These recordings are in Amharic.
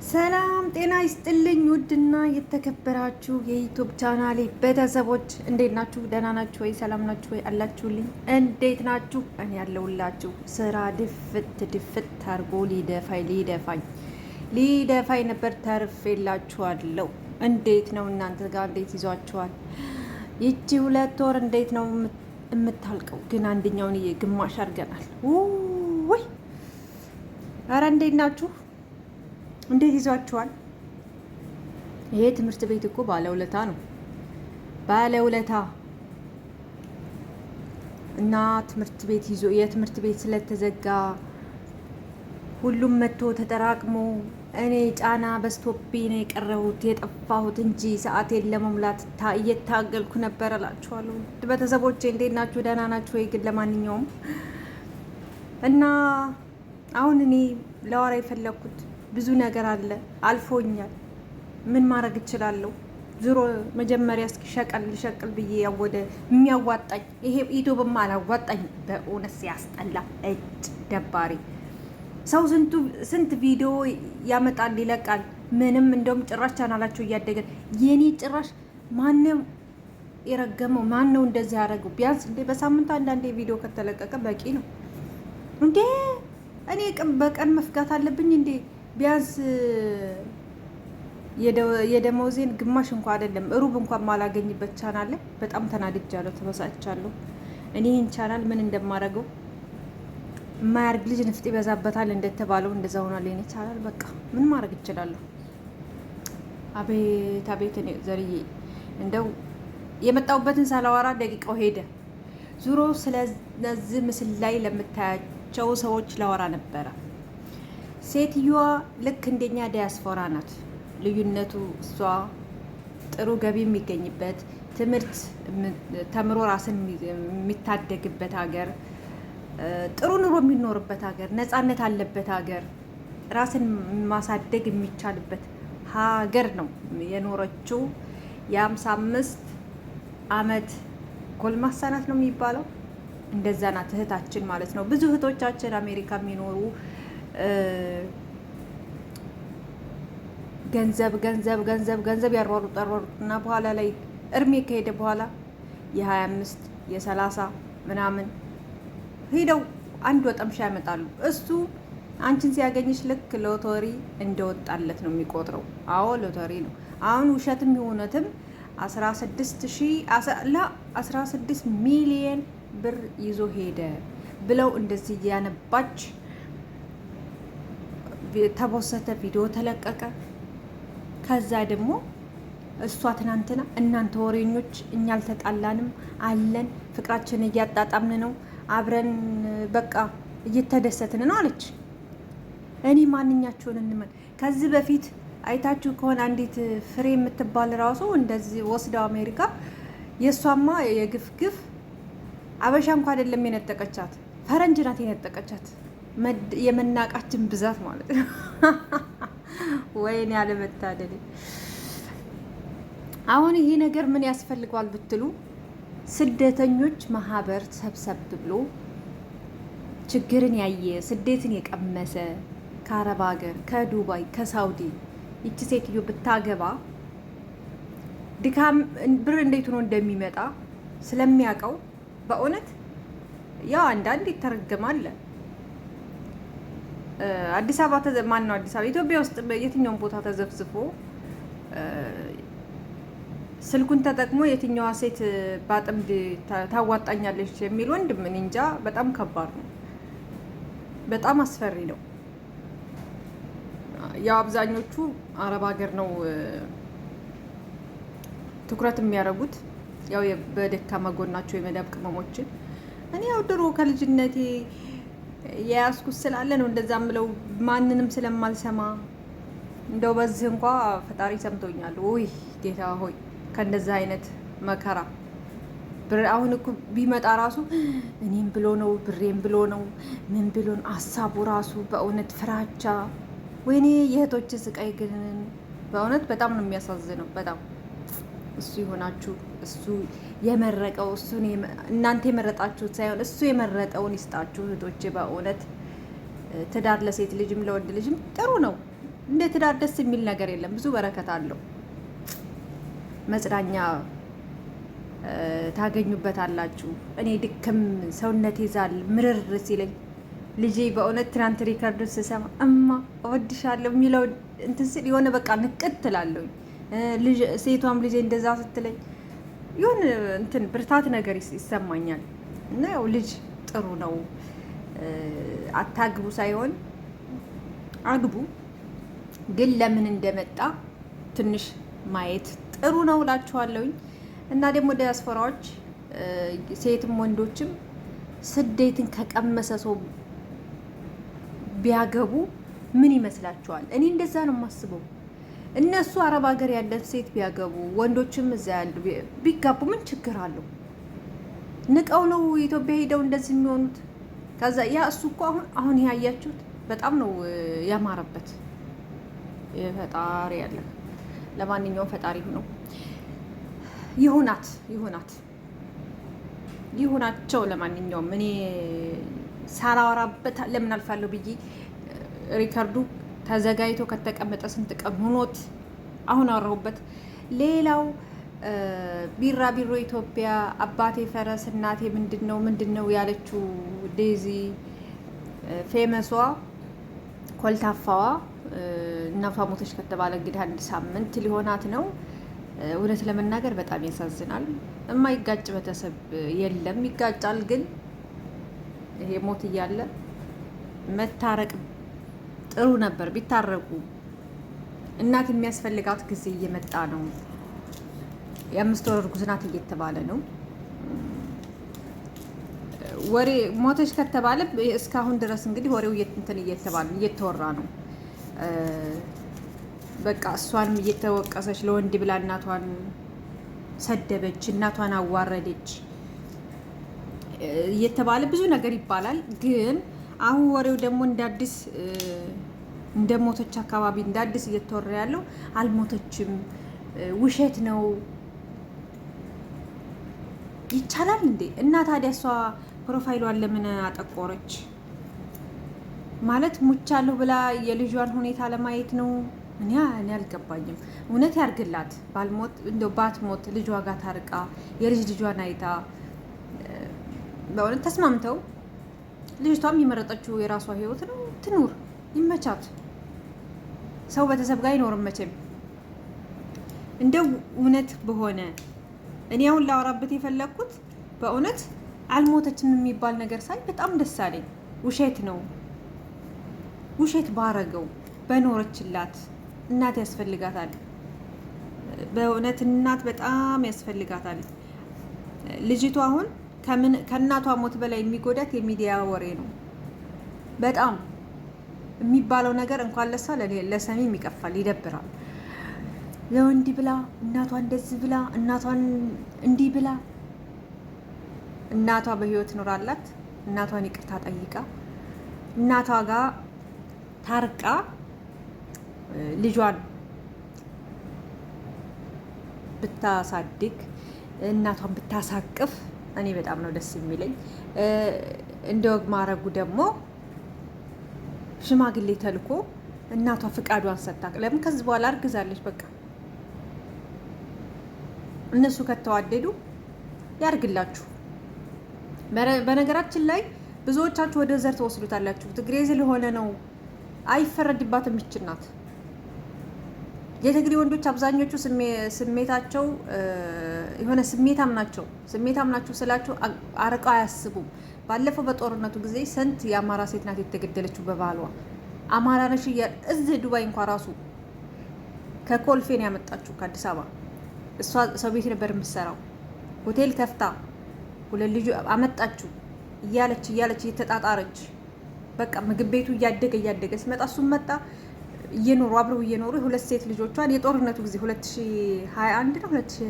ሰላም ጤና ይስጥልኝ። ውድና የተከበራችሁ የዩቲዩብ ቻናሌ ቤተሰቦች እንዴት ናችሁ? ደህና ናችሁ ወይ? ሰላም ናችሁ ወይ? አላችሁልኝ? እንዴት ናችሁ? እኔ ያለሁላችሁ። ስራ ድፍት አድርጎ ሊደፋኝ ነበር። ተርፌላችኋለሁ። እንዴት ነው እናንተ ጋር? እንዴት ይዟችኋል? ይቺ 2 ወር እንዴት ነው የምታልቀው? ግን አንደኛውን ግማሽ አድርገናል። ወይ ኧረ እንዴት ናችሁ? እንዴት ይዟችኋል? ይሄ ትምህርት ቤት እኮ ባለውለታ ነው። ባለውለታ እና ትምህርት ቤት ይዞ የትምህርት ቤት ስለተዘጋ ሁሉም መጥቶ ተጠራቅሞ እኔ ጫና በስቶብኝ ነው የጠፋሁት እንጂ ሰዓቴን ለመሙላት እየታገልኩ ነበር እላችኋለሁ። ቤተሰቦቼ እንዴት ናችሁ? ደህና ናችሁ ወይ? ግን ለማንኛውም እና አሁን እኔ ለዋራ የፈለኩት ብዙ ነገር አለ፣ አልፎኛል። ምን ማድረግ እችላለሁ? ዙሮ መጀመሪያ እስኪ ሸቀል ብዬ ያወደ የሚያዋጣኝ ይሄ ዩቲዩብማ አላዋጣኝ። በእውነት ሲያስጠላ እጅ ደባሪ ሰው ስንት ቪዲዮ ያመጣል ይለቃል። ምንም እንደውም ጭራሽ ቻናላቸው እያደገ የኔ ጭራሽ ማነው የረገመው? ማነው እንደዚህ ያደረገው? ቢያንስ እንዴ በሳምንት አንዳንዴ ቪዲዮ ከተለቀቀ በቂ ነው እንዴ? እኔ በቀን መፍጋት አለብኝ እንዴ? ቢያንስ የደሞዜን ግማሽ እንኳን አይደለም ሩብ እንኳን ማላገኝበት ቻናል ላይ በጣም ተናድጃለሁ፣ ተበሳጭቻለሁ። እኔ ይህን ቻናል ምን እንደማደርገው የማያርግ ልጅ ንፍጥ ይበዛበታል እንደተባለው እንደዛ ሆኗል። የኔ ቻናል በቃ ምን ማድረግ እችላለሁ? አቤት አቤት። እኔ ዘርዬ እንደው የመጣሁበትን ሳላወራ ደቂቃው ሄደ። ዙሮ ስለዚህ ምስል ላይ ለምታያቸው ሰዎች ላወራ ነበረ። ሴትዮዋ ልክ እንደኛ ዲያስፖራ ናት። ልዩነቱ እሷ ጥሩ ገቢ የሚገኝበት ትምህርት ተምሮ ራስን የሚታደግበት ሀገር፣ ጥሩ ኑሮ የሚኖርበት ሀገር፣ ነፃነት አለበት ሀገር፣ ራስን ማሳደግ የሚቻልበት ሀገር ነው የኖረችው። የ55 ዓመት ጎልማሳ ናት ነው የሚባለው። እንደዛ ናት እህታችን ማለት ነው። ብዙ እህቶቻችን አሜሪካ የሚኖሩ ገንዘብ ያሯሩጡና በኋላ ላይ እድሜ ከሄደ በኋላ የ25 የ30 ምናምን ሄደው አንድ ወጠምሻ ያመጣሉ። እሱ አንቺን ሲያገኝሽ ልክ ሎተሪ እንደወጣለት ነው የሚቆጥረው። አዎ ሎተሪ ነው። አሁን ውሸትም የሆነትም 16 ሚሊየን ብር ይዞ ሄደ ብለው እንደዚህ እያነባች ተቦሰተ፣ ቪዲዮ ተለቀቀ። ከዛ ደግሞ እሷ ትናንትና እናንተ ወሬኞች እኛ አልተጣላንም አለን፣ ፍቅራችንን እያጣጣምን ነው፣ አብረን በቃ እየተደሰትን ነው አለች። እኔ ማንኛቸውን እንመን? ከዚህ በፊት አይታችሁ ከሆነ አንዲት ፍሬ የምትባል ራሱ እንደዚህ ወስደው አሜሪካ፣ የእሷማ የግፍ አበሻ እንኳ አይደለም የነጠቀቻት፣ ፈረንጅ ናት የነጠቀቻት። የመናቃችን ብዛት ማለት ነው። ወይኔ ያለመታደል። አሁን ይሄ ነገር ምን ያስፈልገዋል ብትሉ ስደተኞች ማህበር ሰብሰብ ብሎ ችግርን ያየ ስደትን የቀመሰ ከአረብ ሀገር፣ ከዱባይ፣ ከሳውዲ ይቺ ሴትዮ ብታገባ ድካም ብር እንዴት ሆኖ እንደሚመጣ ስለሚያውቀው በእውነት ያው አንዳንድ ይተረገማል። አዲስ አበባ ማን ነው? አዲስ አበባ ኢትዮጵያ ውስጥ የትኛውን ቦታ ተዘፍዝፎ ስልኩን ተጠቅሞ የትኛዋ ሴት ባጥምድ ታዋጣኛለች የሚል ወንድ ምን እንጃ። በጣም ከባድ ነው። በጣም አስፈሪ ነው። ያው አብዛኞቹ አረብ ሀገር ነው ትኩረት የሚያደርጉት፣ ያው በደካማ ጎናቸው የመዳብ ቅመሞችን። እኔ ያው ድሮ ከልጅነቴ የያዝኩት ስላለ ነው እንደዛ ምለው፣ ማንንም ስለማልሰማ እንደው በዚህ እንኳ ፈጣሪ ሰምቶኛል። ውይ ጌታ ሆይ ከእንደዛ አይነት መከራ አሁን እኮ ቢመጣ ራሱ እኔም ብሎ ነው ብሬም ብሎ ነው ምን ብሎ ነው ሀሳቡ ራሱ በእውነት ፍራቻ። ወይኔ የእህቶች ስቃይ ግን በእውነት በጣም ነው የሚያሳዝነው። በጣም እሱ ይሆናችሁ፣ እሱ የመረቀው እሱን እናንተ የመረጣችሁት ሳይሆን እሱ የመረጠውን ይስጣችሁ እህቶቼ። በእውነት ትዳር ለሴት ልጅም ለወንድ ልጅም ጥሩ ነው። እንደ ትዳር ደስ የሚል ነገር የለም። ብዙ በረከት አለው። መጽናኛ ታገኙበታላችሁ። እኔ ድክም ሰውነት ይዛል ምርር ሲለኝ ልጄ በእውነት ትናንት ሪከርዱን ስሰማ እማ እወድሻለሁ የሚለው እንትን ስል የሆነ በቃ ንቅት ትላለሁ። ሴቷም ልጄ እንደዛ ስትለኝ የሆነ እንትን ብርታት ነገር ይሰማኛል። እና ያው ልጅ ጥሩ ነው። አታግቡ ሳይሆን አግቡ፣ ግን ለምን እንደመጣ ትንሽ ማየት ጥሩ ነው እላችኋለሁኝ። እና ደግሞ ዲያስፖራዎች ሴትም ወንዶችም ስደትን ከቀመሰ ሰው ቢያገቡ ምን ይመስላችኋል? እኔ እንደዛ ነው የማስበው። እነሱ አረብ ሀገር ያለን ሴት ቢያገቡ ወንዶችም እዛ ያሉ ቢጋቡ ምን ችግር አለው? ንቀው ነው ኢትዮጵያ ሄደው እንደዚህ የሚሆኑት። ከዛ ያ እሱ እኮ አሁን ያያችሁት በጣም ነው ያማረበት። ፈጣሪ ያለ ለማንኛውም ፈጣሪ ነው ይሁናቸው። ለማንኛውም እኔ ሳላወራበት ለምን አልፋለሁ ብዬ ሪከርዱ ተዘጋጅቶ ከተቀመጠ ስንት ቀን ሆኖት አሁን አወራሁበት። ሌላው ቢራቢሮ ኢትዮጵያ አባቴ ፈረስ እናቴ ምንድን ነው ያለችው ዴዚ ፌመሷ ኮልታፋዋ እናቷ ሞተች ከተባለ እንግዲህ 1 ሳምንት ሊሆናት ነው። እውነት ለመናገር በጣም ያሳዝናል። የማይጋጭ ቤተሰብ የለም፣ ይጋጫል። ግን ይሄ ሞት እያለ መታረቅ ጥሩ ነበር ቢታረቁ። እናት የሚያስፈልጋት ጊዜ እየመጣ ነው። የ5 ወር እርጉዝ ናት እየተባለ ነው። ወሬ ሞተች ከተባለ እስካሁን ድረስ እንግዲህ ወሬው እየተወራ ነው። በቃ እሷንም እየተወቀሰች ለወንድ ብላ እናቷን ሰደበች፣ እናቷን አዋረደች እየተባለ ብዙ ነገር ይባላል። ግን አሁን ወሬው ደግሞ እንዳዲስ እንደ ሞተች አካባቢ እንዳዲስ እየተወራ ያለው አልሞተችም፣ ውሸት ነው። ይቻላል እንዴ? እና ታዲያ እሷ ፕሮፋይሏን ለምን አጠቆረች? ማለት ሙቻለሁ ብላ የልጇን ሁኔታ ለማየት ነው። እኔ አልገባኝም። እውነት ያርግላት። ባልሞት እንደው ባትሞት ልጇ ጋር ታርቃ የልጅ ልጇን አይታ በእውነት ተስማምተው ልጅቷም የመረጠችው የራሷ ህይወት ነው፣ ትኑር፣ ይመቻት። ሰው ቤተሰብ ጋር አይኖርም መቼም። እንደው እውነት በሆነ እኔ አሁን ላወራበት የፈለግኩት በእውነት አልሞተችም የሚባል ነገር ሳይ በጣም ደስ አለኝ። ውሸት ነው። ውሸት ባረገው በኖረችላት። እናት ያስፈልጋታል። በእውነት እናት በጣም ያስፈልጋታል። ልጅቷ አሁን ከእናቷ ሞት በላይ የሚጎዳት የሚዲያ ወሬ ነው። በጣም የሚባለው ነገር እንኳን ለሷ ለሰሚም ይቀፋል፣ ይደብራል። ለወንድ ብላ እናቷ እንደዚህ ብላ እናቷን እንዲህ ብላ እናቷ በህይወት ኖራላት እናቷን ይቅርታ ጠይቃ እናቷ ጋር ታርቃ ልጇን ብታሳድግ እናቷን ብታሳቅፍ እኔ በጣም ነው ደስ የሚለኝ። እንደ ወግ ማረጉ ደግሞ ሽማግሌ ተልኮ እናቷ ፍቃዷን ሰጥታ፣ ለምን ከዚህ በኋላ አርግዛለች። በቃ እነሱ ከተዋደዱ ያርግላችሁ። በነገራችን ላይ ብዙዎቻችሁ ወደ ዘር ተወስዱታላችሁ። ትግሬ ስለሆነ ነው አይፈረድባትም። ይችናት የትግሬ ወንዶች አብዛኞቹ ስሜታቸው የሆነ ስሜታም ናቸው ስላቸው አርቀው አያስቡም። ባለፈው በጦርነቱ ጊዜ ስንት የአማራ ሴት ናት የተገደለችው በባሏ። አማራ ነሽ እያለ እዚህ ዱባይ እንኳን ራሱ ከኮልፌን ያመጣችሁ ከአዲስ አበባ እሷ ሰው ቤት ነበር የምትሰራው። ሆቴል ከፍታ 2 ልጅ አመጣችሁ እያለች እየተጣጣረች በቃ ምግብ ቤቱ እያደገ ሲመጣ እሱም መጣ። አብረው እየኖሩ 2 ሴት ልጆቿን የጦርነቱ ጊዜ 2021 ነው 2000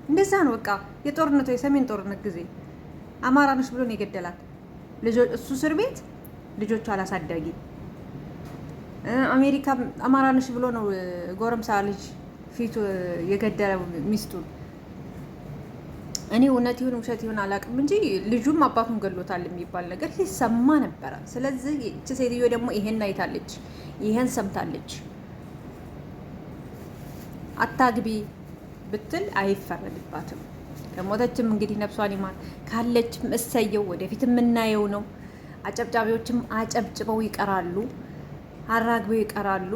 እንደዛ ነው። በቃ የጦርነቱ የሰሜን ጦርነት ጊዜ አማራ ነሽ ብሎ ነው የገደላት። እሱ እስር ቤት ልጆቿ አላሳዳጊ። አሜሪካ አማራ ነሽ ብሎ ነው ጎረምሳ ልጅ ፊቱ የገደለው ሚስቱን። እኔ እውነት ይሁን ውሸት ይሁን አላውቅም እንጂ ልጁም አባቱን ገሎታል የሚባል ነገር ሲሰማ ነበረ። ስለዚህ እቺ ሴትዮ ደግሞ ይሄን አይታለች፣ ይሄን ሰምታለች። አታግቢ ብትል አይፈረድባትም። ከሞተችም እንግዲህ ነፍሷን ይማር፣ ካለችም እሰየው፣ ወደፊት የምናየው ነው። አጨብጫቢዎችም አጨብጭበው ይቀራሉ፣ አራግበው ይቀራሉ።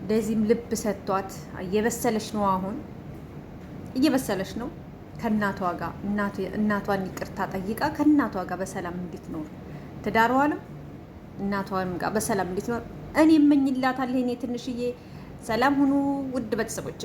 ለዚህም ልብ ሰጥቷት እየበሰለች ነው፣ አሁን እየበሰለች ነው። ከእናቷ ጋር እናቷን ይቅርታ ጠይቃ ከእናቷ ጋር በሰላም እንድትኖር ትዳሯንም እናቷንም ጋር በሰላም እንድትኖር እኔ እመኝላታለሁ። እኔ ትንሽዬ ሰላም ሁኑ ውድ ቤተሰቦቼ።